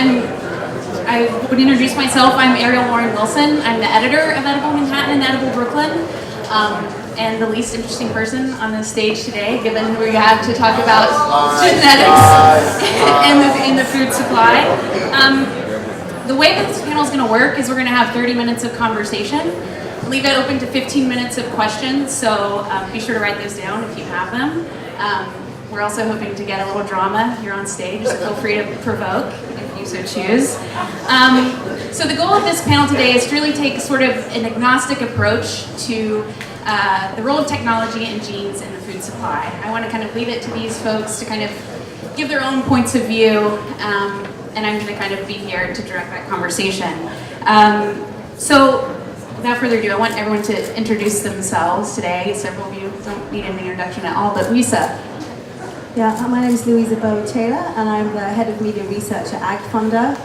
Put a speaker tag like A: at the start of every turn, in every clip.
A: I would introduce myself. I'm Ariel Wilson. I'm the editor of Edible Manhattan and Edible Brooklyn, and the least interesting person on the stage today, given we have to talk about genetics in the food supply. The way that this panel is going to work is we're going to have 30 minutes of conversation. Leave it open to 15 minutes of questions, so be sure to write those down if you have them. We're also hoping to get a little drama here on stage, so feel free to provoke if you so choose. So the goal of this panel today is to really take sort of an agnostic approach to the role of technology and genes in the food supply. I want to kind of leave it to these folks to kind of give their own points of view, and I'm going to kind of be here to direct that conversation. So without further ado, I want everyone to introduce themselves today. Several of you don't need an introduction at all, but Lisa.
B: Yeah, my name is Louisa Burwood-Taylor, and I'm the head of media research at AgFunder,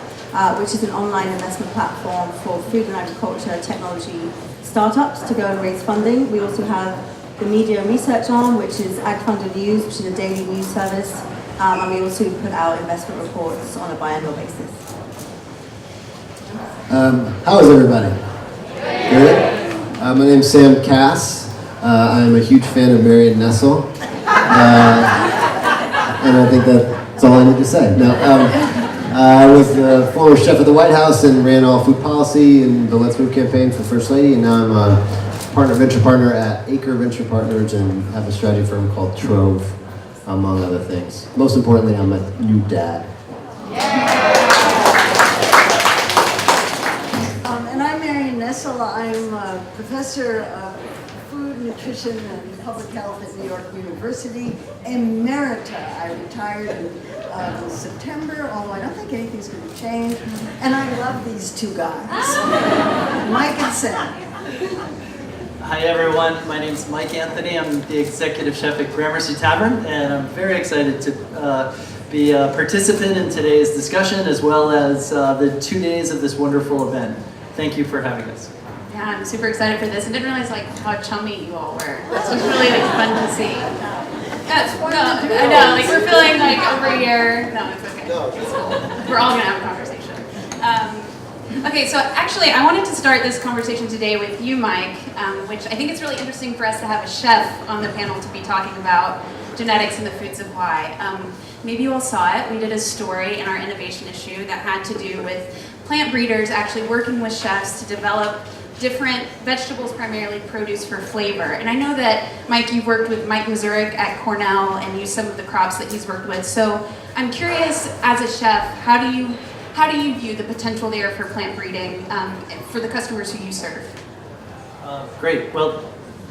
B: which is an online investment platform for food and agriculture technology startups to go and raise funding. We also have the media research arm, which is AgFunder News, which is a daily news service, and we also put out investment reports on a biannual basis.
C: How is everybody? Good. My name's Sam Kass. I'm a huge fan of Marion and Nestle. And I think that's all I need to say. No, I was the former chef at the White House and ran all food policy and the Let's Move campaign for First Lady, and now I'm a venture partner at Acre Venture Partners and have a strategy firm called Trove, among other things. Most importantly, I'm a new dad.
D: And I'm Marion Nestle. I'm a professor of food, nutrition, and public health at New York University, Emerita. I retired in September, although I don't think anything's going to change. And I love these two guys, Mike and Sam.
E: Hi everyone, my name's Mike Anthony. I'm the executive chef at Gramercy Tavern, and I'm very excited to be a participant in today's discussion, as well as the 2 days of this wonderful event. Thank you for having us.
A: Yeah, I'm super excited for this. I didn't realize how chummy you all were. This was really fun to see. I know, we're feeling over here. No, it's okay. It's cool. We're all gonna have a conversation. Okay, so actually, I wanted to start this conversation today with you, Mike, which I think it's really interesting for us to have a chef on the panel to be talking about genetics in the food supply. Maybe you all saw it. We did a story in our innovation issue that had to do with plant breeders actually working with chefs to develop different vegetables, primarily produce, for flavor. And I know that, Mike, you've worked with Mike Mazurek at Cornell and used some of the crops that he's worked with. So I'm curious, as a chef, how do you view the potential there for plant breeding for the customers who you serve?
E: Great. Well,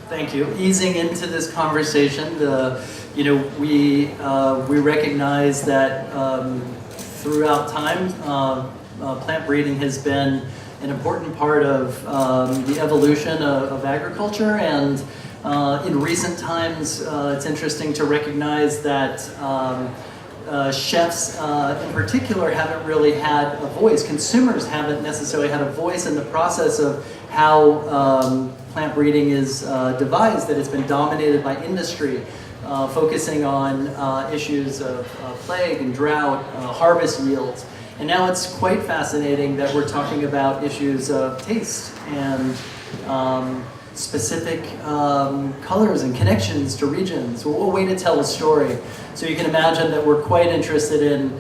E: thank you. Easing into this conversation, we recognize that throughout time, plant breeding has been an important part of the evolution of agriculture, and in recent times it's interesting to recognize that chefs in particular haven't really had a voice. Consumers haven't necessarily had a voice in the process of how plant breeding is devised, that it's been dominated by industry, focusing on issues of plague and drought, harvest yields. And now it's quite fascinating that we're talking about issues of taste and specific colors and connections to regions. A way to tell a story. So you can imagine that we're quite interested in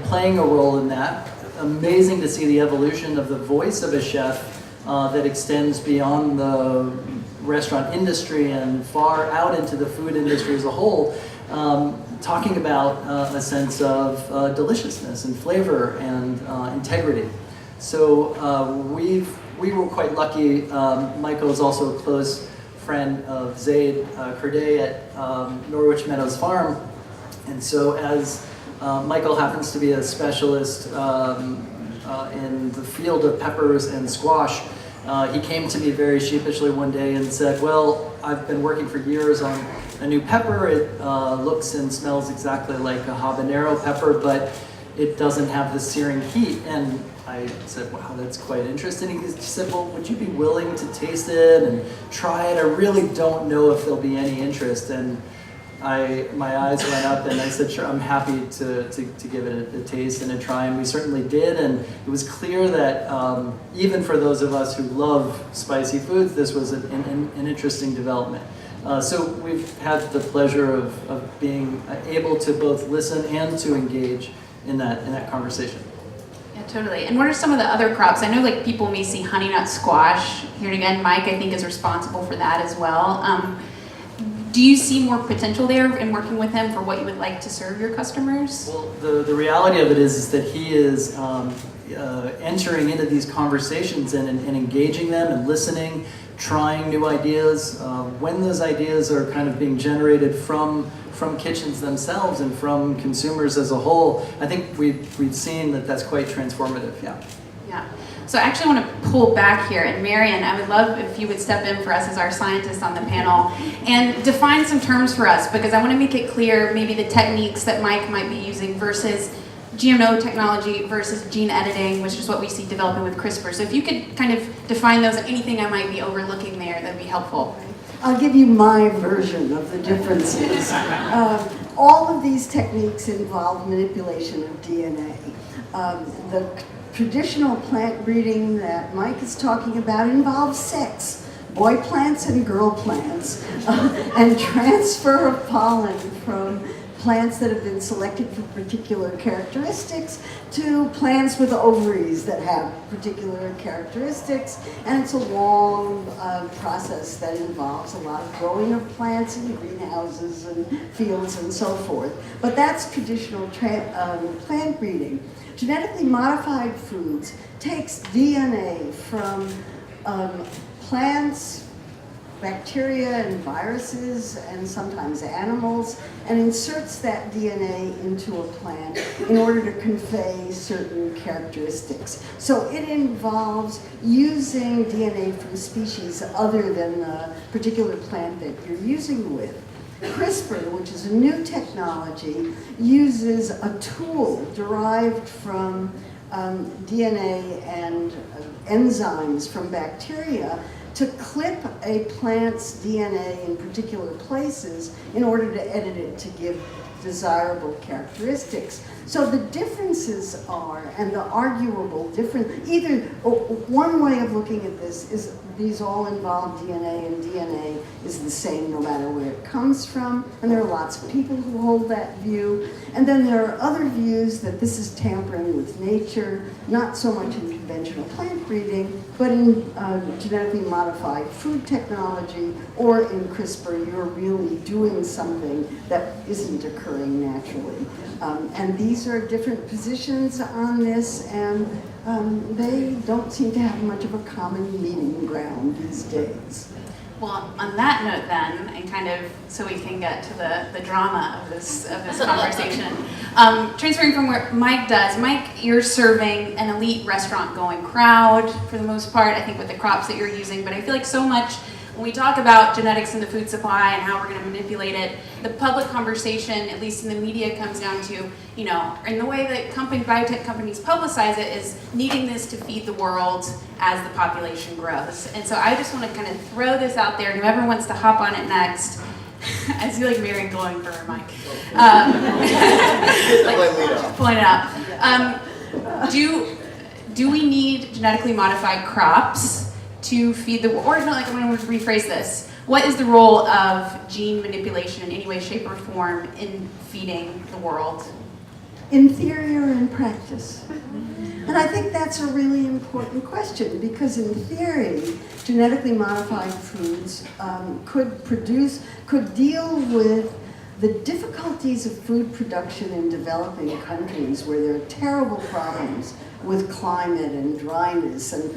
E: playing a role in that. Amazing to see the evolution of the voice of a chef that extends beyond the restaurant industry and far out into the food industry as a whole. Talking about a sense of deliciousness and flavor and integrity. So we were quite lucky. Michael is also a close friend of Zaid Kurday at Norwich Meadows Farm. And so as Michael happens to be a specialist in the field of peppers and squash, he came to me very sheepishly one day and said, well, I've been working for years on a new pepper. It looks and smells exactly like a habanero pepper, but it doesn't have the searing heat. And I said, wow, that's quite interesting. He said, well, would you be willing to taste it and try it? I really don't know if there'll be any interest. And my eyes went up and I said, sure, I'm happy to give it a taste and a try, and we certainly did. And it was clear that even for those of us who love spicy foods, this was an interesting development. So we've had the pleasure of being able to both listen and to engage in that conversation.
A: Yeah, totally. And what are some of the other crops? I know like people may see honey nut squash here, and again, Mike I think is responsible for that as well. Do you see more potential there in working with him for what you would like to serve your customers?
E: Well, the reality of it is that he is entering into these conversations and engaging them and listening, trying new ideas. When those ideas are kind of being generated from kitchens themselves and from consumers as a whole, I think we've seen that that's quite transformative.
A: Yeah. So I actually want to pull back here, and Marion, I would love if you would step in for us as our scientist on the panel and define some terms for us, because I want to make it clear maybe the techniques that Mike might be using versus GMO technology versus gene editing, which is what we see developing with CRISPR. So if you could kind of define those and anything I might be overlooking there, that'd be helpful.
D: I'll give you my version of the differences. All of these techniques involve manipulation of DNA. The traditional plant breeding that Mike is talking about involves sex, boy plants and girl plants, and transfer of pollen from plants that have been selected for particular characteristics to plants with ovaries that have particular characteristics. And it's a long process that involves a lot of growing of plants in greenhouses and fields and so forth. But that's traditional plant breeding. Genetically modified foods takes DNA from plants, bacteria and viruses, and sometimes animals, and inserts that DNA into a plant in order to convey certain characteristics. So it involves using DNA from species other than the particular plant that you're using with. CRISPR, which is a new technology, uses a tool derived from DNA and enzymes from bacteria to clip a plant's DNA in particular places in order to edit it to give desirable characteristics. So the differences are, and the arguable difference, either one way of looking at this is these all involve DNA, and DNA is the same no matter where it comes from, and there are lots of people who hold that view. And then there are other views that this is tampering with nature, not so much in conventional plant breeding, but in genetically modified food technology, or in CRISPR, you're really doing something that isn't occurring naturally. And these are different positions on this, and they don't seem to have much of a common meeting ground these days.
A: Well, on that note then, and kind of so we can get to the drama of this conversation, transferring from where Mike does, Mike, you're serving an elite restaurant-going crowd for the most part, I think with the crops that you're using, but I feel like so much when we talk about genetics in the food supply and how we're going to manipulate it, the public conversation, at least in the media, comes down to, you know, and the way that biotech companies publicize it is needing this to feed the world as the population grows. And so I just want to kind of throw this out there, and whoever wants to hop on it next. I see like Marion going for her mic. Point it out. Do we need genetically modified crops to feed the world? Or no, like I'm going to rephrase this. What is the role of gene manipulation in any way, shape, or form in feeding the world?
D: In theory or in practice? And I think that's a really important question, because in theory, genetically modified foods could deal with the difficulties of food production in developing countries where there are terrible problems with climate and dryness and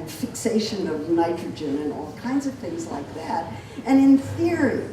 D: fixation of nitrogen and all kinds of things like that. And in theory,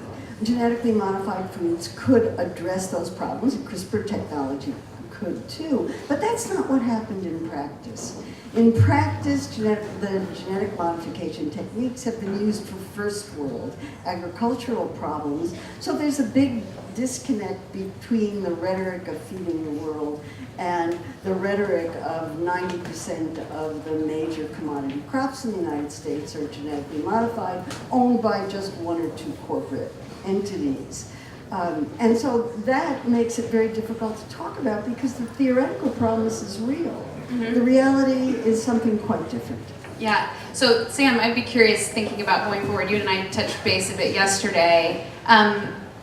D: genetically modified foods could address those problems. CRISPR technology could too. But that's not what happened in practice. In practice, the genetic modification techniques have been used for first world agricultural problems. So there's a big disconnect between the rhetoric of feeding the world and the rhetoric of 90% of the major commodity crops in the United States are genetically modified, owned by just one or two corporate entities. And so that makes it very difficult to talk about because the theoretical promise is real. Mm-hmm. The reality is something quite different.
A: Yeah. So Sam, I'd be curious thinking about going forward. You and I touched base a bit yesterday.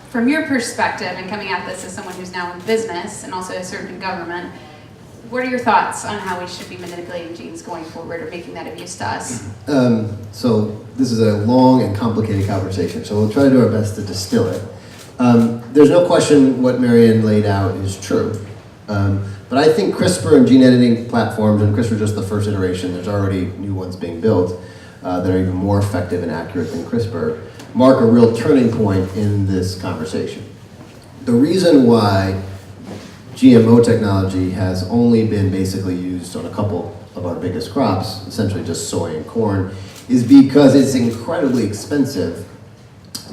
A: From your perspective and coming at this as someone who's now in business and also has served in government, what are your thoughts on how we should be manipulating genes going forward or making that of use to us?
C: So this is a long and complicated conversation, so we'll try to do our best to distill it. There's no question what Marion laid out is true. But I think CRISPR and gene editing platforms, and CRISPR is just the first iteration, there's already new ones being built that are even more effective and accurate than CRISPR, mark a real turning point in this conversation. The reason why GMO technology has only been basically used on a couple of our biggest crops, essentially just soy and corn, is because it's incredibly expensive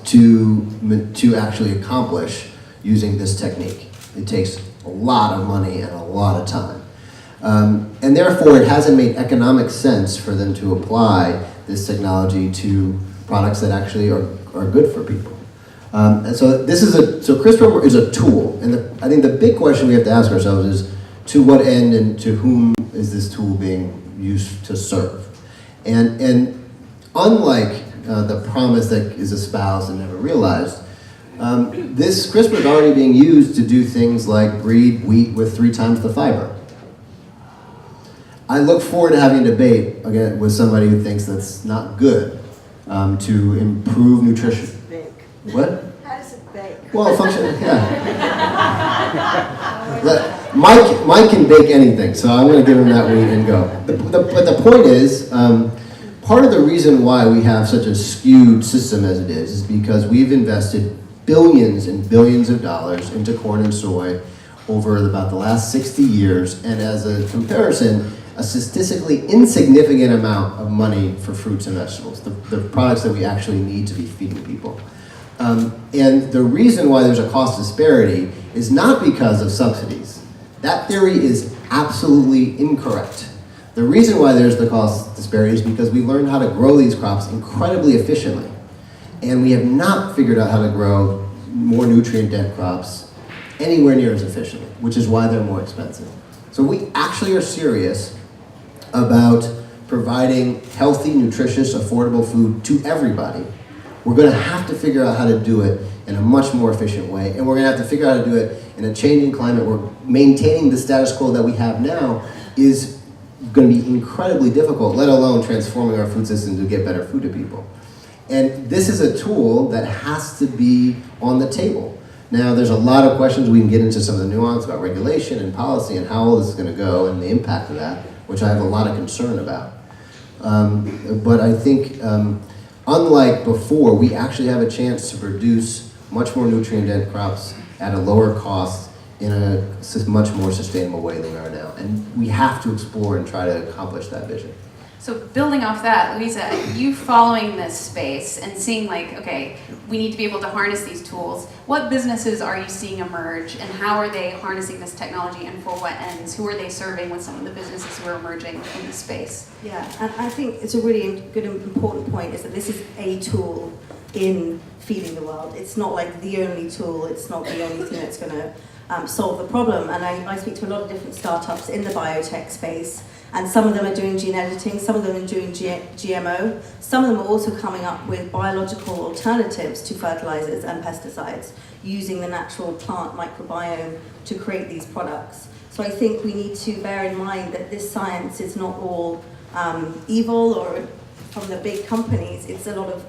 C: to actually accomplish using this technique. It takes a lot of money and a lot of time. And therefore, it hasn't made economic sense for them to apply this technology to products that actually are good for people. And so CRISPR is a tool, and I think the big question we have to ask ourselves is, to what end and to whom is this tool being used to serve? And unlike the promise that is espoused and never realized, this CRISPR is already being used to do things like breed wheat with 3 times the fiber. I look forward to having a debate again with somebody who thinks that's not good to improve nutrition.
D: Bake.
C: What?
D: How does it bake?
C: Well, function, yeah. Mike can bake anything, so I'm going to give him that wheat and go. But the point is, part of the reason why we have such a skewed system as it is because we've invested billions and billions of dollars into corn and soy over about the last 60 years, and as a comparison, a statistically insignificant amount of money for fruits and vegetables, the products that we actually need to be feeding people. And the reason why there's a cost disparity is not because of subsidies. That theory is absolutely incorrect. The reason why there's the cost disparity is because we learned how to grow these crops incredibly efficiently. And we have not figured out how to grow more nutrient-dense crops anywhere near as efficiently, which is why they're more expensive. So we actually are serious about providing healthy, nutritious, affordable food to everybody. We're going to have to figure out how to do it in a much more efficient way, and we're going to have to figure out how to do it in a changing climate where maintaining the status quo that we have now is going to be incredibly difficult, let alone transforming our food system to get better food to people. And this is a tool that has to be on the table. Now, there's a lot of questions. We can get into some of the nuance about regulation and policy and how all this is going to go and the impact of that, which I have a lot of concern about. But I think, unlike before, we actually have a chance to produce much more nutrient-dense crops at a lower cost in a much more sustainable way than we are now. And we have to explore and try to accomplish that vision.
A: So building off that, Louisa, you following this space and seeing like, okay, we need to be able to harness these tools. What businesses are you seeing emerge and how are they harnessing this technology and for what ends? Who are they serving with some of the businesses who are emerging in this space?
B: Yeah, and I think it's a really good and important point is that this is a tool in feeding the world. It's not like the only tool, it's not the only thing that's going to solve the problem. And I speak to a lot of different startups in the biotech space, and some of them are doing gene editing, some of them are doing GMO, some of them are also coming up with biological alternatives to fertilizers and pesticides, using the natural plant microbiome to create these products. So I think we need to bear in mind that this science is not all evil or from the big companies. It's a lot of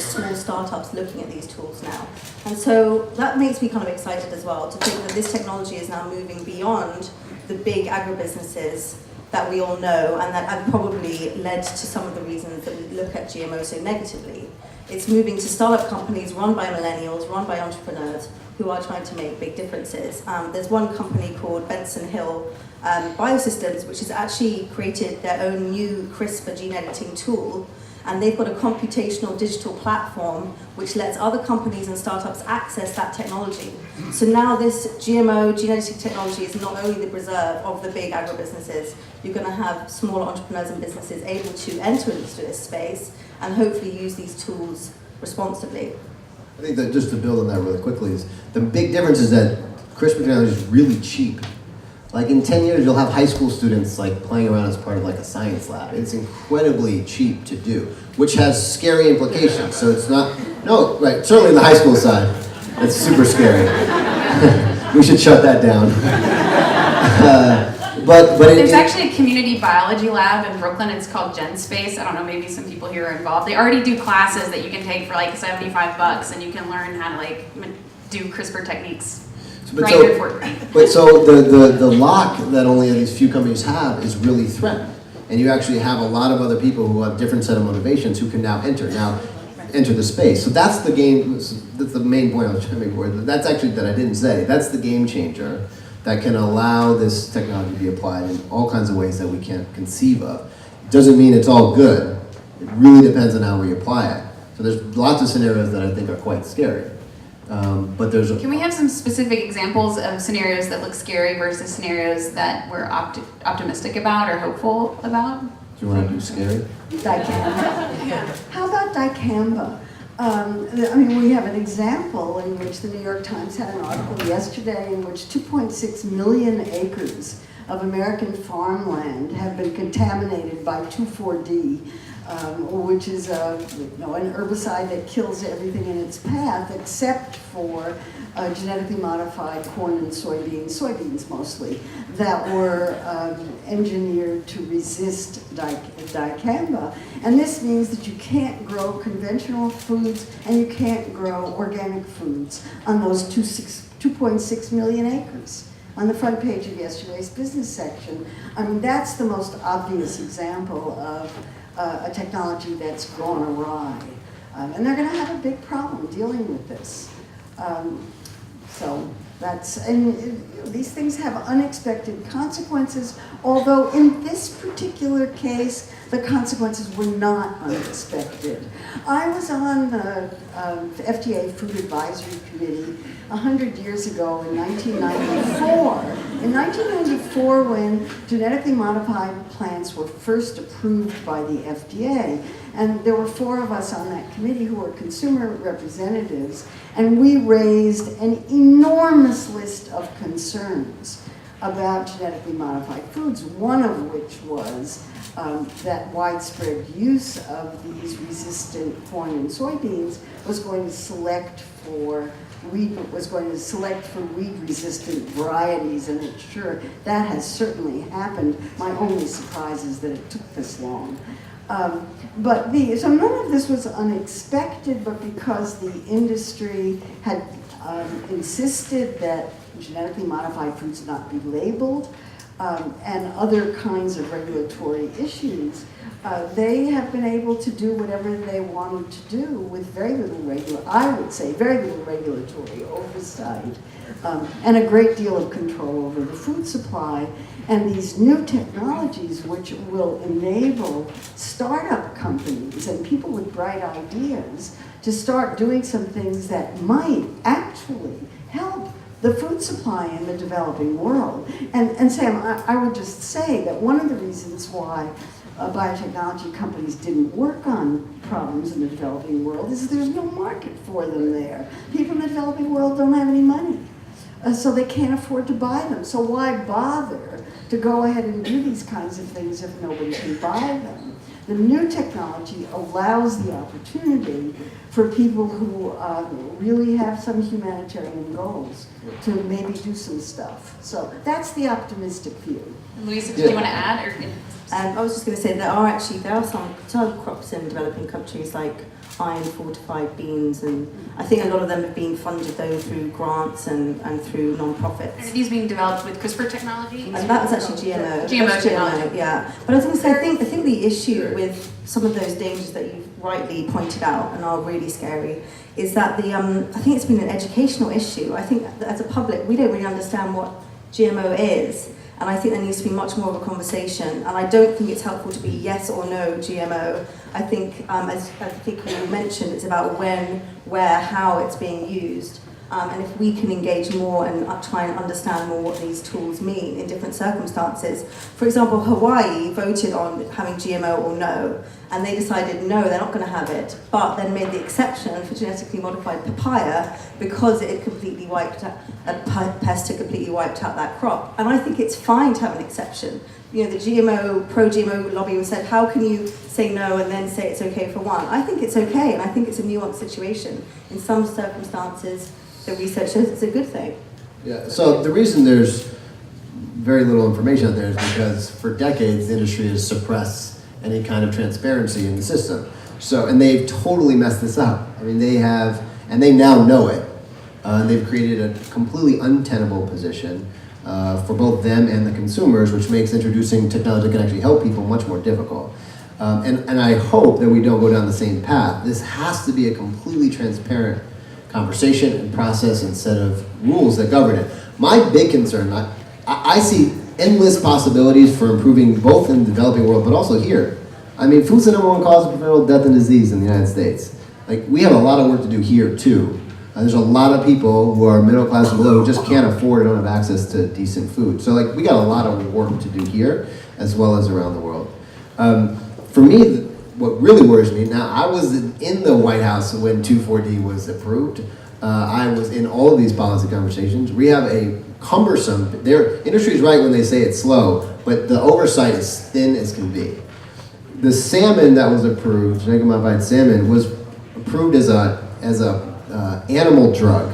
B: small startups looking at these tools now. And so that makes me kind of excited as well to think that this technology is now moving beyond the big agribusinesses that we all know and that have probably led to some of the reasons that we look at GMO so negatively. It's moving to startup companies run by millennials, run by entrepreneurs, who are trying to make big differences. There's one company called Benson Hill Biosystems, which has actually created their own new CRISPR gene editing tool, and they've got a computational digital platform which lets other companies and startups access that technology. So now this GMO gene editing technology is not only the preserve of the big agribusinesses, you're going to have small entrepreneurs and businesses able to enter into this space and hopefully use these tools responsibly.
C: I think that just to build on that really quickly is the big difference is that CRISPR technology is really cheap. Like in 10 years, you'll have high school students like playing around as part of like a science lab. It's incredibly cheap to do, which has scary implications. So it's not, no, right, certainly on the high school side, it's super scary. We should shut that down. But
A: there's actually a community biology lab in Brooklyn. It's called GenSpace. I don't know, maybe some people here are involved. They already do classes that you can take for like $75, and you can learn how to like do CRISPR techniques.
C: But so the lock that only these few companies have is really threatened. And you actually have a lot of other people who have different set of motivations who can now enter the space. So that's the game, that's the main point I was trying to make for. That's actually, that I didn't say, that's the game changer that can allow this technology to be applied in all kinds of ways that we can't conceive of. It doesn't mean it's all good. It really depends on how we apply it. So there's lots of scenarios that I think are quite scary. But there's
A: Can we have some specific examples of scenarios that look scary versus scenarios that we're optimistic about or hopeful about?
C: Do you want to do scary?
D: Dicamba. How about dicamba? I mean, we have an example in which the New York Times had an article yesterday in which 2.6 million acres of American farmland have been contaminated by 2,4-D, which is an herbicide that kills everything in its path except for genetically modified corn and soybeans mostly, that were engineered to resist dicamba. And this means that you can't grow conventional foods and you can't grow organic foods on those 2.6 million acres. On the front page of yesterday's business section, I mean, that's the most obvious example of a technology that's gone awry. And they're going to have a big problem dealing with this. So that's, and these things have unexpected consequences, although in this particular case, the consequences were not unexpected. I was on the FDA Food Advisory Committee 100 years ago in 1994. In 1994, when genetically modified plants were first approved by the FDA, and there were 4 of us on that committee who were consumer representatives, and we raised an enormous list of concerns about genetically modified foods, one of which was that widespread use of these resistant corn and soybeans was going to select for weed-resistant varieties, and that has certainly happened. My only surprise is that it took this long. So none of this was unexpected, but because the industry had insisted that genetically modified foods not be labeled, and other kinds of regulatory issues, they have been able to do whatever they wanted to do with very little regulatory oversight, and a great deal of control over the food supply. And these new technologies, which will enable startup companies and people with bright ideas to start doing some things that might actually help the food supply in the developing world. And Sam, I would just say that one of the reasons why biotechnology companies didn't work on problems in the developing world is there's no market for them there. People in the developing world don't have any money, so they can't afford to buy them. So why bother to go ahead and do these kinds of things if nobody can buy them? The new technology allows the opportunity for people who really have some humanitarian goals to maybe do some stuff. So that's the optimistic view.
A: Louisa, do you want to add?
B: I was just going to say there are some crops in developing countries like fine fortified beans, and I think a lot of them have been funded though through grants and through non-profits.
A: And are these being developed with CRISPR technology?
B: And that was actually GMO.
A: GMO
B: That's
A: technology.
B: Yeah. But I was going to say, I think the issue with some of those dangers that you've rightly pointed out and are really scary is that I think it's been an educational issue. I think that as a public, we don't really understand what GMO is. And I think there needs to be much more of a conversation. And I don't think it's helpful to be yes or no GMO. I think, as I think you mentioned, it's about when, where, how it's being used. And if we can engage more and try and understand more what these tools mean in different circumstances. For example, Hawaii voted on having GMO or no, and they decided no, they're not going to have it, but then made the exception for genetically modified papaya because it had completely wiped out, a pest had completely wiped out that crop. And I think it's fine to have an exception. You know, the GMO, pro-GMO lobby said, how can you say no and then say it's okay for one? I think it's okay, and I think it's a nuanced situation. In some circumstances, the research shows it's a good thing.
C: Yeah, so the reason there's very little information out there is because for decades the industry has suppressed any kind of transparency in the system. So, and they've totally messed this up. I mean, they have, and they now know it. They've created a completely untenable position for both them and the consumers, which makes introducing technology that can actually help people much more difficult. And I hope that we don't go down the same path. This has to be a completely transparent conversation and process and set of rules that govern it. My big concern, I see endless possibilities for improving both in the developing world, but also here. I mean, food's the #1 cause of preventable death and disease in the United States. Like, we have a lot of work to do here too. There's a lot of people who are middle class and below who just can't afford or don't have access to decent food. So like, we got a lot of work to do here as well as around the world. For me, what really worries me, now I was in the White House when 2,4-D was approved. I was in all of these policy conversations. We have a cumbersome, their industry is right when they say it's slow, but the oversight is thin as can be. The salmon that was approved, genetically modified salmon, was approved as a animal drug.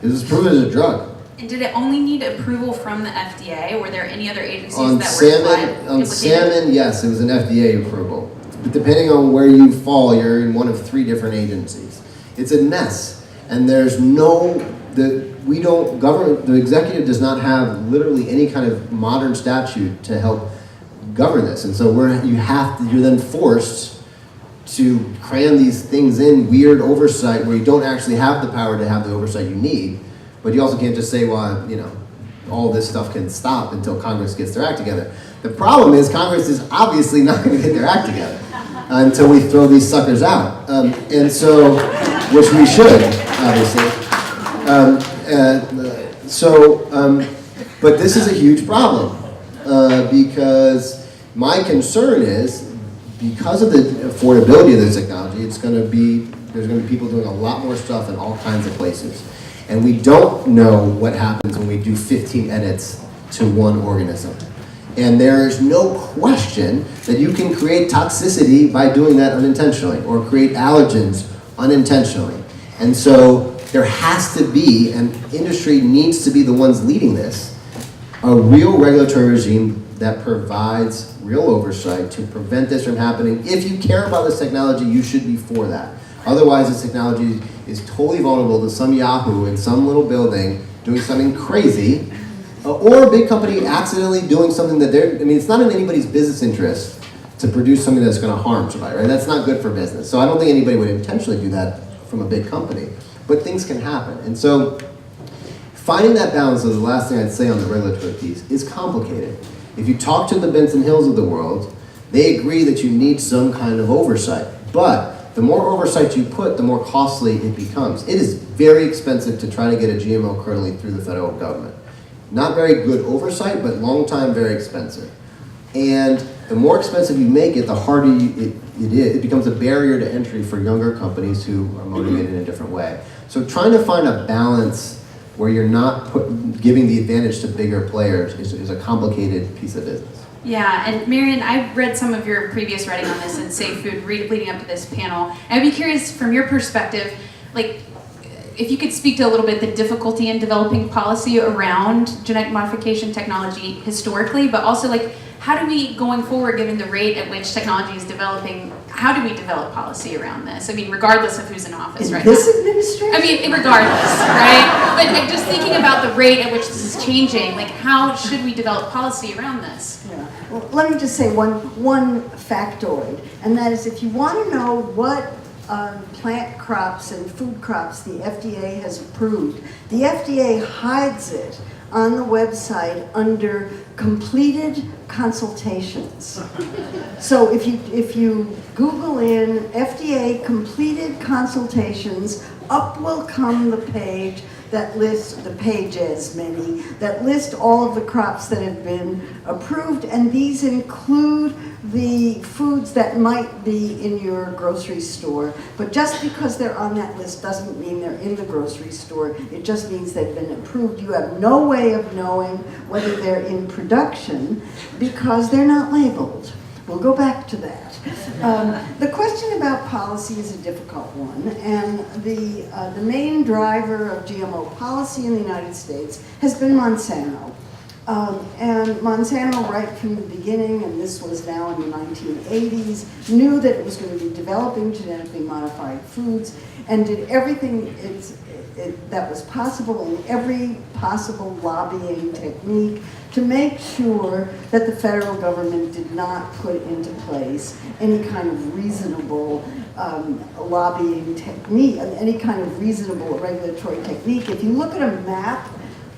C: It was approved as a drug.
A: And did it only need approval from the FDA? Were there any other agencies
C: On
A: that
C: salmon,
A: were
C: on salmon, yes, it was an FDA approval. But depending on where you fall, you're in one of 3 different agencies. It's a mess, and there's the executive does not have literally any kind of modern statute to help govern this, and so you're then forced to cram these things in, weird oversight where you don't actually have the power to have the oversight you need. But you also can't just say, well, you know, all this stuff can stop until Congress gets their act together. The problem is Congress is obviously not going to get their act together until we throw these suckers out. And so, which we should, obviously. But this is a huge problem because my concern is because of the affordability of this technology, there's going to be people doing a lot more stuff in all kinds of places. And we don't know what happens when we do 15 edits to one organism. And there is no question that you can create toxicity by doing that unintentionally or create allergens unintentionally. And so there has to be, and industry needs to be the ones leading this, a real regulatory regime that provides real oversight to prevent this from happening. If you care about this technology, you should be for that. Otherwise, this technology is totally vulnerable to some Yahoo in some little building doing something crazy, or a big company accidentally doing something that it's not in anybody's business interest to produce something that's going to harm somebody, right? That's not good for business. So I don't think anybody would intentionally do that from a big company, but things can happen. And so finding that balance is the last thing I'd say on the regulatory piece is complicated. If you talk to the Benson Hills of the world, they agree that you need some kind of oversight, but the more oversight you put, the more costly it becomes. It is very expensive to try to get a GMO currently through the federal government. Not very good oversight, but long time, very expensive. And the more expensive you make it, the harder it is. It becomes a barrier to entry for younger companies who are motivated in a different way. So trying to find a balance where you're not giving the advantage to bigger players is a complicated piece of business.
A: Yeah, and Marion, I read some of your previous writing on this in Safe Food leading up to this panel. I'd be curious from your perspective, like, if you could speak to a little bit the difficulty in developing policy around genetic modification technology historically, but also like, how do we, going forward, given the rate at which technology is developing, how do we develop policy around this? I mean, regardless of who's in office right
D: This
A: now.
D: administration?
A: I mean, regardless, right? But like, just thinking about the rate at which this is changing, like how should we develop policy around this?
D: Yeah. Well, let me just say one factoid, and that is if you want to know what plant crops and food crops the FDA has approved, the FDA hides it on the website under completed consultations. So if you Google in FDA completed consultations, up will come the page that lists, the pages many, that list all of the crops that have been approved, and these include the foods that might be in your grocery store. But just because they're on that list doesn't mean they're in the grocery store. It just means they've been approved. You have no way of knowing whether they're in production because they're not labeled. We'll go back to that. The question about policy is a difficult one, and the main driver of GMO policy in the United States has been Monsanto. And Monsanto, right from the beginning, and this was now in the 1980s, knew that it was going to be developing genetically modified foods and did everything that was possible in every possible lobbying technique to make sure that the federal government did not put into place any kind of reasonable lobbying technique, any kind of reasonable regulatory technique. If you look at a map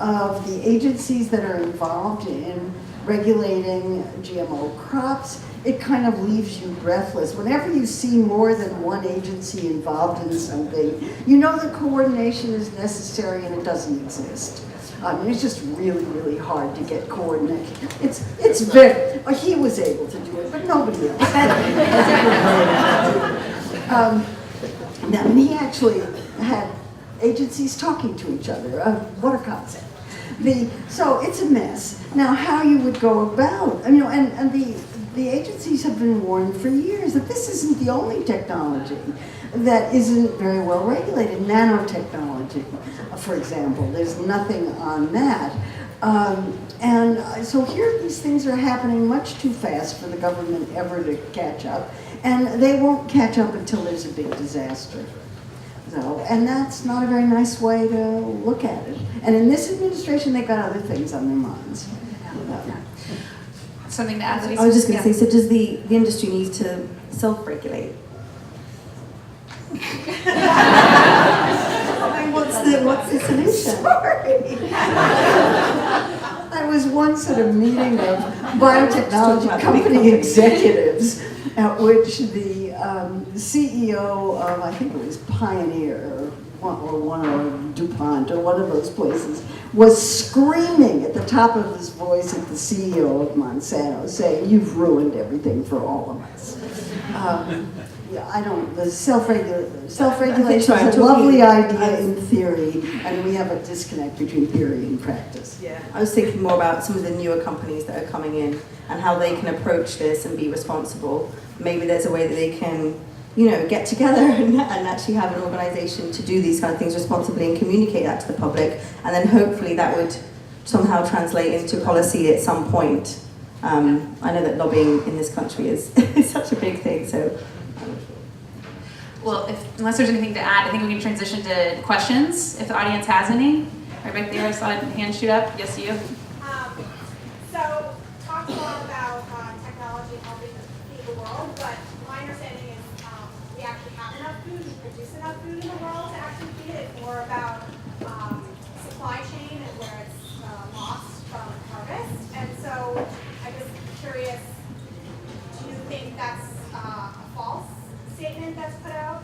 D: of the agencies that are involved in regulating GMO crops, it kind of leaves you breathless. Whenever you see more than one agency involved in something, you know that coordination is necessary and it doesn't exist. I mean, it's just really, really hard to get coordinated. It's very, he was able to do it, but nobody else. And he actually had agencies talking to each other. What a concept. So it's a mess. Now, how you would go about, I mean, and the agencies have been warned for years that this isn't the only technology that isn't very well regulated. Nanotechnology, for example, there's nothing on that. And so here these things are happening much too fast for the government ever to catch up, and they won't catch up until there's a big disaster. So, and that's not a very nice way to look at it. And in this administration, they've got other things on their minds.
A: Something to add, Louise?
B: I was just going to say, so does the industry need to self-regulate? What's the solution?
D: Sorry. I was once at a meeting of biotechnology company executives at which the CEO of, I think it was Pioneer or one of DuPont or one of those places, was screaming at the top of his voice at the CEO of Monsanto, saying, "You've ruined everything for all of us." The self-regulation is a lovely idea in theory, and we have a disconnect between theory and practice.
B: Yeah, I was thinking more about some of the newer companies that are coming in and how they can approach this and be responsible. Maybe there's a way that they can, get together and actually have an organization to do these kind of things responsibly and communicate that to the public, and then hopefully that would somehow translate into policy at some point. I know that lobbying in this country is such a big thing, so.
A: Well, unless there's anything to add, I think we can transition to questions, if the audience has any. Right back there, I saw a hand shoot up. Yes, you.
F: So, talked a lot about technology helping feed the world, but my understanding is we actually have enough food, we produce enough food in the world to actually feed it. It's more about supply chain and where it's lost from harvest. And so, I'm just curious, do you think that's a false statement that's put out,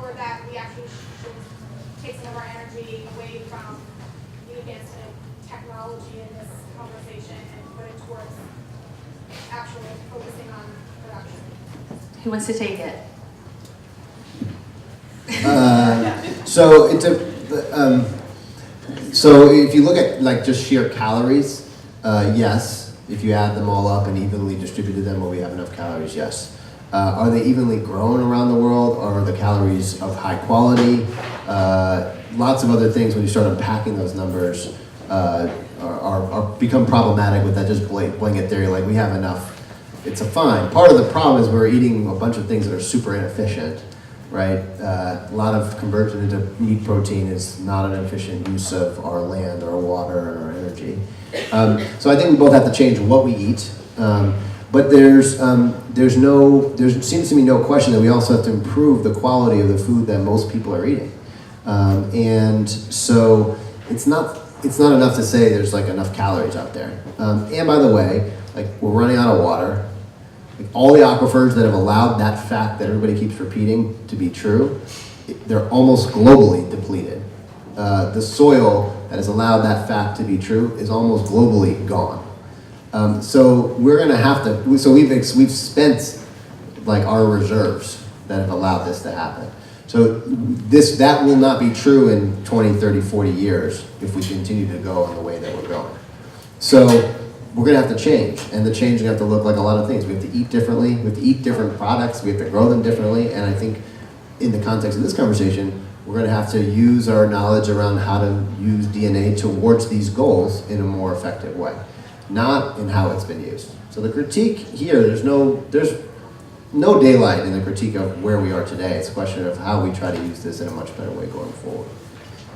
F: or that we actually should take some of our energy away from the advancement of technology in this conversation and put it towards actually focusing on production?
A: Who wants to take it?
C: So if you look at just sheer calories, yes. If you add them all up and evenly distributed them, will we have enough calories? Yes. Are they evenly grown around the world, or are the calories of high quality? Lots of other things when you start unpacking those numbers are become problematic with that just blanket theory, like we have enough it's a fine. Part of the problem is we're eating a bunch of things that are super inefficient, right? A lot of conversion into meat protein is not an efficient use of our land, our water, and our energy. So I think we both have to change what we eat. But there seems to me no question that we also have to improve the quality of the food that most people are eating. And so it's not enough to say there's like enough calories out there. And by the way, like we're running out of water. Like all the aquifers that have allowed that fact that everybody keeps repeating to be true, they're almost globally depleted. The soil that has allowed that fact to be true is almost globally gone. So we're going to have to. So we've spent like our reserves that have allowed this to happen. So that will not be true in 20, 30, 40 years if we continue to go in the way that we're going. So we're going to have to change, and the change is going to have to look like a lot of things. We have to eat differently. We have to eat different products. We have to grow them differently. And I think in the context of this conversation, we're going to have to use our knowledge around how to use DNA towards these goals in a more effective way, not in how it's been used. So the critique here, there's no daylight in the critique of where we are today. It's a question of how we try to use this in a much better way going forward.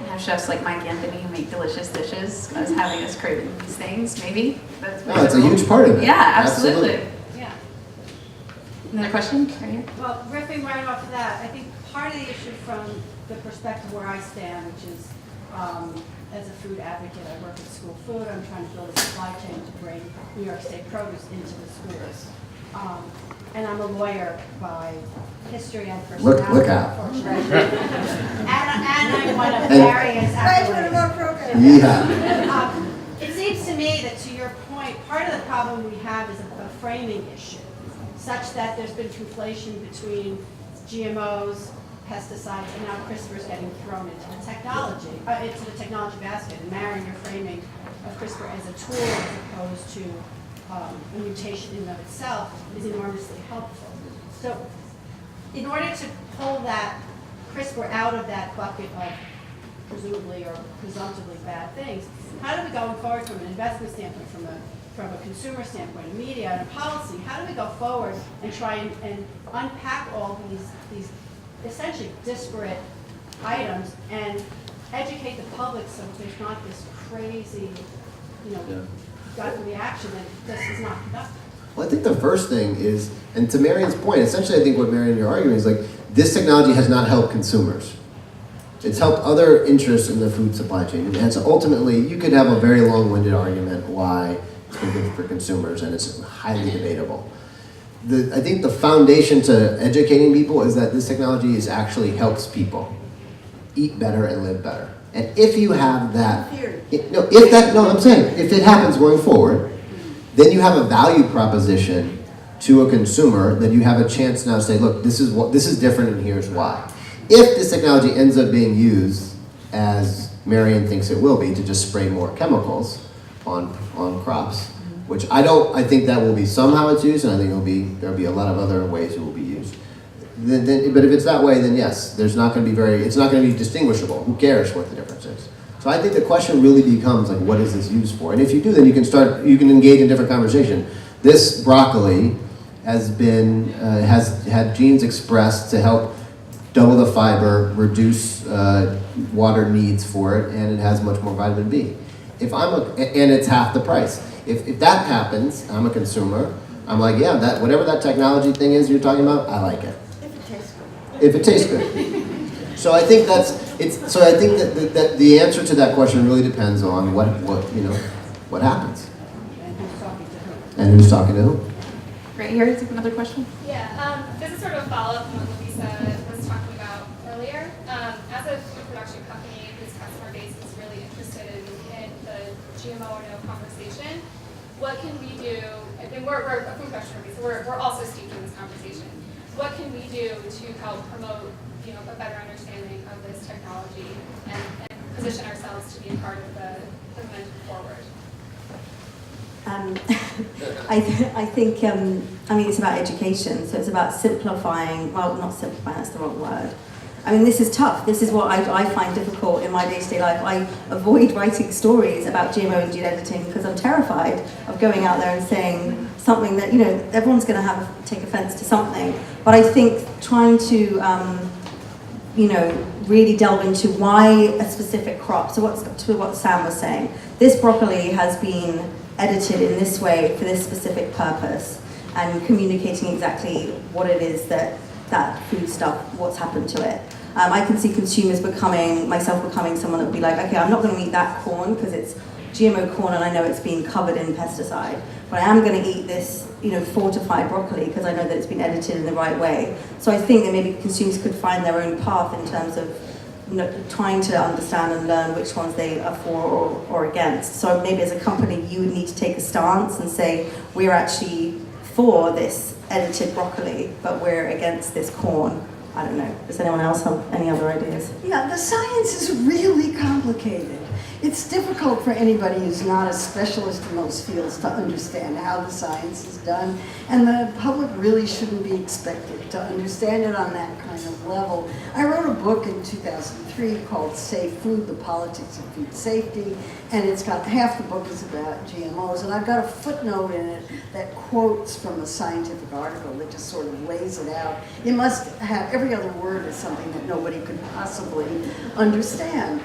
A: And have chefs like Mike Anthony who make delicious dishes as having us craving these things, maybe?
C: It's a huge part of it.
A: Yeah, absolutely. Yeah. Another question? Right here.
G: Well, riffing right off of that, I think part of the issue from the perspective where I stand, which is as a food advocate, I work at school food. I'm trying to build a supply chain to bring New York State produce into the schools. And I'm a lawyer by history and personality.
C: Look out.
G: and I'm one of Marion's
D: Graduate of our
G: accolades.
D: program.
C: Yeah.
G: It seems to me that, to your point, part of the problem we have is a framing issue, such that there's been conflation between GMOs, pesticides, and now CRISPR is getting thrown into the technology basket. And Marion, your framing of CRISPR as a tool as opposed to a mutation in and of itself is enormously helpful. So in order to pull that CRISPR out of that bucket of presumably or presumptively bad things, how do we go forward from an investment standpoint, from a consumer standpoint, a media and a policy, how do we go forward and try and unpack all these essentially disparate items and educate the public so there's not this crazy, gut reaction that this is not productive?
C: Well, I think the first thing is, and to Marion's point, essentially I think what Marion, you're arguing is like, this technology has not helped consumers. It's helped other interests in the food supply chain. And so ultimately, you could have a very long-winded argument why it's been good for consumers, and it's highly debatable. I think the foundation to educating people is that this technology actually helps people eat better and live better. And if you have that, I'm saying, if it happens going forward, then you have a value proposition to a consumer that you have a chance now to say, look, this is different and here's why. If this technology ends up being used, as Marion thinks it will be, to just spray more chemicals on crops, which I think that will be somehow it's used, and I think there'll be a lot of other ways it will be used. But if it's that way, then yes, it's not going to be distinguishable. Who cares what the difference is? So I think the question really becomes like, what is this used for? And if you do, then you can engage in different conversation. This broccoli has had genes expressed to help double the fiber, reduce water needs for it, and it has much more vitamin B. And it's half the price. If that happens, I'm a consumer. I'm like, yeah, whatever that technology thing is you're talking about, I like it. If it tastes good. So I think that the answer to that question really depends on what happens. And who's talking to who.
A: Right here is another question.
H: Yeah, this is sort of a follow-up from what Louisa was talking about earlier. As a food production company, whose customer base is really interested in the GMO or no conversation, what can we do? And we're a food production company, so we're also steeped in this conversation. What can we do to help promote, a better understanding of this technology and position ourselves to be a part of the momentum forward?
B: I think, it's about education, so it's about simplifying, well, not simplifying, that's the wrong word. This is tough. This is what I find difficult in my day-to-day life. I avoid writing stories about GMO and gene editing because I'm terrified of going out there and saying something that, everyone's going to take offense to something. But I think trying to, really delve into why a specific crop. So what Sam was saying, this broccoli has been edited in this way for this specific purpose, and communicating exactly what it is that food stuff, what's happened to it. I can see consumers myself becoming someone that would be like, okay, I'm not going to eat that corn because it's GMO corn and I know it's been covered in pesticide, but I am going to eat this, fortified broccoli because I know that it's been edited in the right way. So I think that maybe consumers could find their own path in terms of trying to understand and learn which ones they are for or against. So maybe as a company, you would need to take a stance and say, we're actually for this edited broccoli, but we're against this corn. I don't know. Does anyone else have any other ideas?
D: Yeah, the science is really complicated. It's difficult for anybody who's not a specialist in those fields to understand how the science is done, and the public really shouldn't be expected to understand it on that kind of level. I wrote a book in 2003 called Safe Food, The Politics of Food Safety, and it's got half the book is about GMOs, and I've got a footnote in it that quotes from a scientific article that just sort of lays it out. You must have, every other word is something that nobody could possibly understand.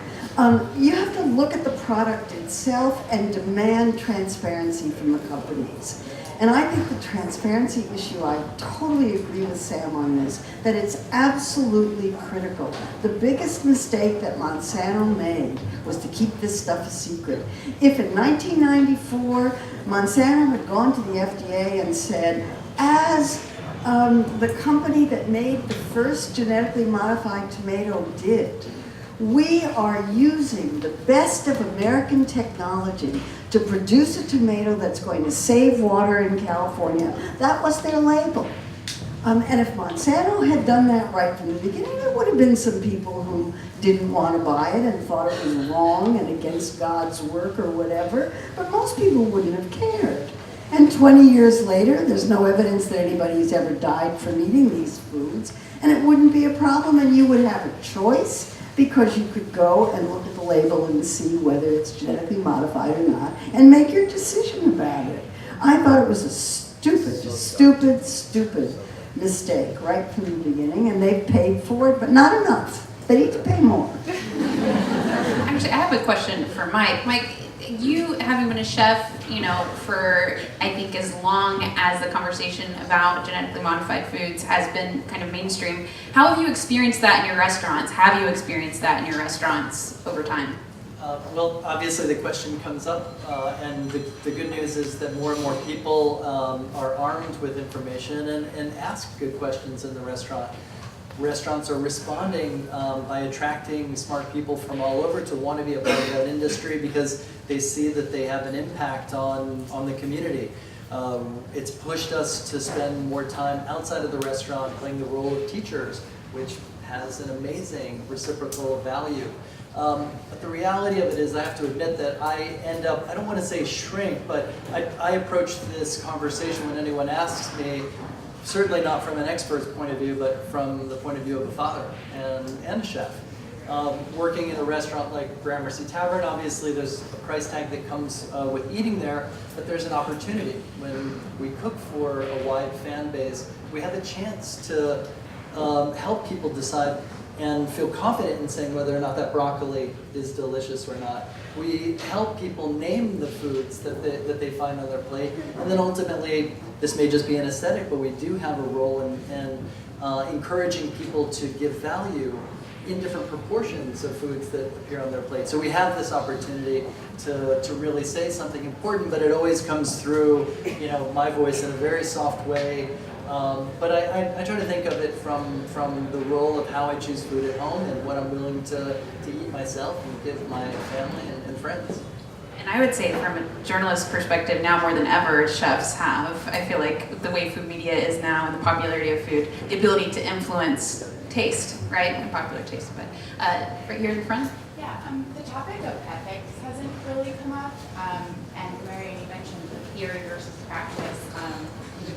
D: You have to look at the product itself and demand transparency from the companies. And I think the transparency issue, I totally agree with Sam on this, that it's absolutely critical. The biggest mistake that Monsanto made was to keep this stuff a secret. If in 1994, Monsanto had gone to the FDA and said, as the company that made the first genetically modified tomato did, we are using the best of American technology to produce a tomato that's going to save water in California. That was their label. And if Monsanto had done that right from the beginning, there would have been some people who didn't want to buy it and thought it was wrong and against God's work or whatever, but most people wouldn't have cared. And 20 years later, there's no evidence that anybody's ever died from eating these foods, and it wouldn't be a problem, and you would have a choice, because you could go and look at the label and see whether it's genetically modified or not, and make your decision about it. I thought it was a stupid mistake right from the beginning, and they've paid for it, but not enough. They need to pay more.
A: Actually, I have a question for Mike. Mike, you having been a chef, for I think as long as the conversation about genetically modified foods has been kind of mainstream, how have you experienced that in your restaurants? Have you experienced that in your restaurants over time?
E: Well, obviously the question comes up, and the good news is that more and more people are armed with information and ask good questions in the restaurant. Restaurants are responding by attracting smart people from all over to want to be a part of that industry because they see that they have an impact on the community. It's pushed us to spend more time outside of the restaurant playing the role of teachers, which has an amazing reciprocal value. But the reality of it is I have to admit that I end up, I don't want to say shrink, but I approach this conversation when anyone asks me, certainly not from an expert's point of view, but from the point of view of a father and a chef. Working in a restaurant like Gramercy Tavern, obviously there's a price tag that comes with eating there, but there's an opportunity. When we cook for a wide fan base, we have a chance to help people decide and feel confident in saying whether or not that broccoli is delicious or not. We help people name the foods that they find on their plate, and then ultimately, this may just be an aesthetic, but we do have a role in encouraging people to give value in different proportions of foods that appear on their plate. So we have this opportunity to really say something important, but it always comes through, my voice in a very soft way. But I try to think of it from the role of how I choose food at home and what I'm willing to eat myself and give my family and friends.
A: And I would say from a journalist perspective, now more than ever, chefs have. I feel like the way food media is now and the popularity of food, the ability to influence taste, right? And popular taste. But right here in the front.
I: Yeah, the topic of ethics hasn't really come up. And Marion, you mentioned the theory versus practice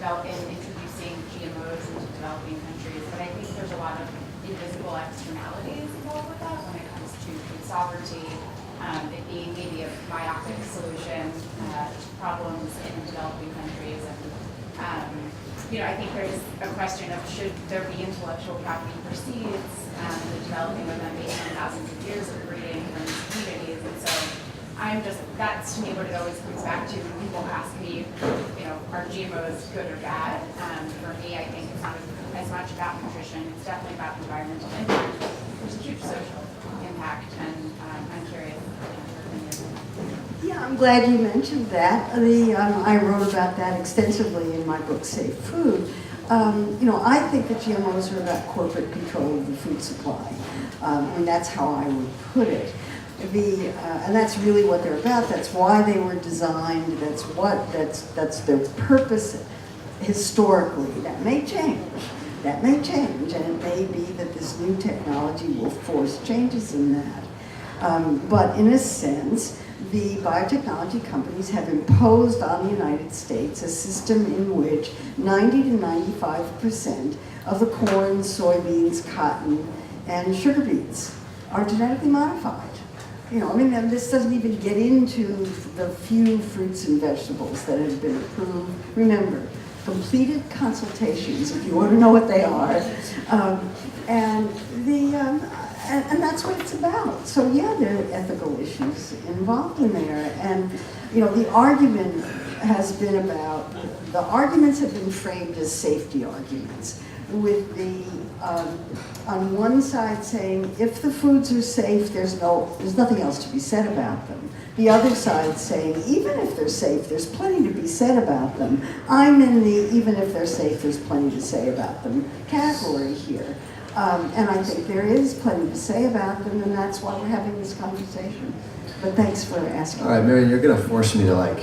I: in introducing GMOs into developing countries. But I think there's a lot of invisible externalities involved with that when it comes to food sovereignty. It being maybe a myopic solution to problems in developing countries and I think there's a question of should there be intellectual property for seeds, the developing of them based on thousands of years of breeding from these communities. And so that's to me what it always comes back to when people ask me, are GMOs good or bad? For me, I think it's not as much about nutrition, it's definitely about environmental impact. There's a huge social impact, and I'm curious.
D: Yeah, I'm glad you mentioned that. I wrote about that extensively in my book, Safe Food. I think that GMOs are about corporate control of the food supply. And that's how I would put it. And that's really what they're about. That's why they were designed. That's their purpose historically. That may change. And it may be that this new technology will force changes in that. But in a sense, the biotechnology companies have imposed on the United States a system in which 90 to 95% of the corn, soybeans, cotton, and sugar beets are genetically modified. This doesn't even get into the few fruits and vegetables that have been approved. Remember, completed consultations, if you want to know what they are, and that's what it's about. So yeah, there are ethical issues involved in there, and the argument has been about, the arguments have been framed as safety arguments, with the on one side saying if the foods are safe, there's nothing else to be said about them. The other side saying even if they're safe, there's plenty to be said about them. I'm in the even if they're safe, there's plenty to say about them category here. And I think there is plenty to say about them, and that's why we're having this conversation. But thanks for asking.
C: All right, Marion, you're going to force me to okay.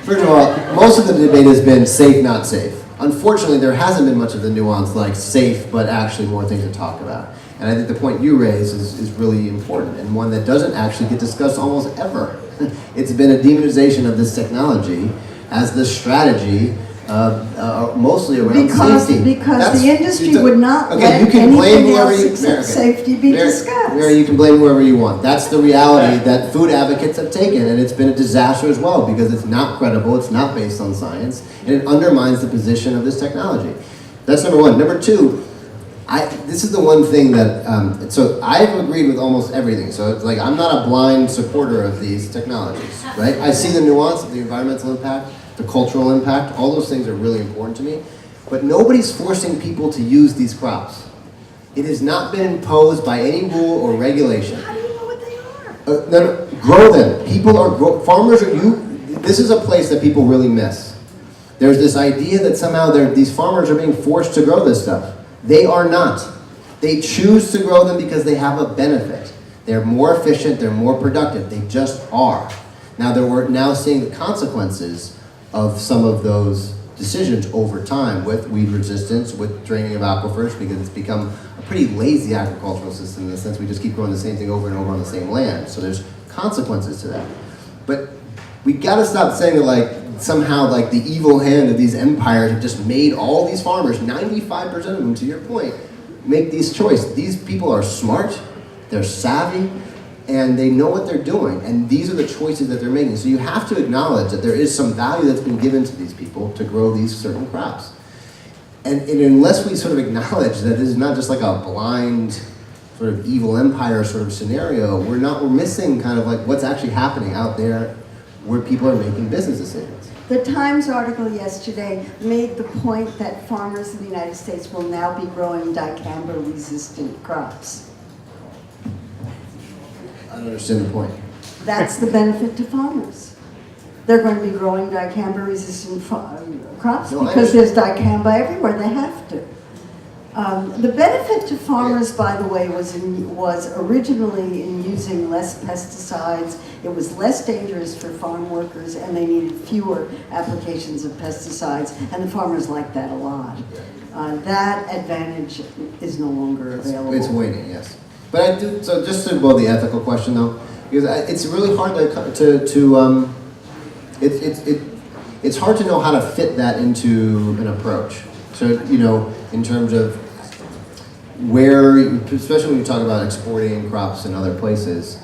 C: First of all, most of the debate has been safe, not safe. Unfortunately, there hasn't been much of the nuance like safe, but actually more things to talk about. And I think the point you raise is really important, and one that doesn't actually get discussed almost ever. It's been a demonization of this technology as the strategy, mostly around safety.
D: Because the industry would not let anything else except safety be discussed.
C: Mary, you can blame whoever you want. That's the reality that food advocates have taken, and it's been a disaster as well because it's not credible, it's not based on science, and it undermines the position of this technology. That's number one. Number two, this is the one thing that, so I've agreed with almost everything. So it's like I'm not a blind supporter of these technologies, right? I see the nuance of the environmental impact, the cultural impact, all those things are really important to me. But nobody's forcing people to use these crops. It has not been imposed by any rule or regulation.
D: How do you know what they are?
C: Grow them. Farmers this is a place that people really miss. There's this idea that somehow these farmers are being forced to grow this stuff. They are not. They choose to grow them because they have a benefit. They're more efficient, they're more productive. They just are. Now we're now seeing the consequences of some of those decisions over time with weed resistance, with draining of aquifers, because it's become a pretty lazy agricultural system in the sense we just keep growing the same thing over and over on the same land. So there's consequences to that. But we gotta stop saying that somehow the evil hand of these empires have just made all these farmers, 95% of them, to your point, make these choices. These people are smart, they're savvy, and they know what they're doing, and these are the choices that they're making. So you have to acknowledge that there is some value that's been given to these people to grow these certain crops. And unless we sort of acknowledge that this is not just like a blind sort of evil empire sort of scenario, we're missing kind of what's actually happening out there where people are making business decisions.
D: The Times article yesterday made the point that farmers in the United States will now be growing dicamba-resistant crops.
C: I don't understand the point.
D: That's the benefit to farmers. They're going to be growing dicamba-resistant crops because there's dicamba everywhere. They have to. The benefit to farmers, by the way, was originally in using less pesticides. It was less dangerous for farm workers, and they needed fewer applications of pesticides, and the farmers liked that a lot. That advantage is no longer available.
C: It's waning, yes. But I do, so just to the ethical question though, because it's really hard it's hard to know how to fit that into an approach. So, in terms of especially when you talk about exporting crops in other places,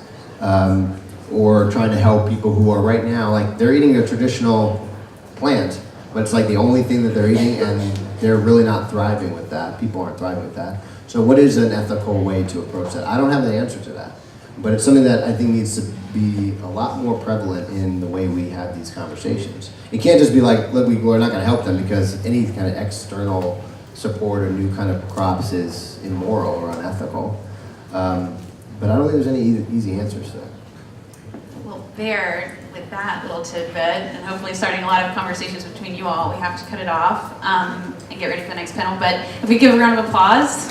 C: or trying to help people who are right now, they're eating a traditional plant, but it's like the only thing that they're eating, and they're really not thriving with that. People aren't thriving with that. So what is an ethical way to approach that? I don't have the answer to that, but it's something that I think needs to be a lot more prevalent in the way we have these conversations. It can't just be like, look, we're not going to help them because any kind of external support or new kind of crops is immoral or unethical. But I don't think there's any easy answers to that.
A: Well, there, with that little tidbit, and hopefully starting a lot of conversations between you all, we have to cut it off and get ready for the next panel. But if we give a round of applause.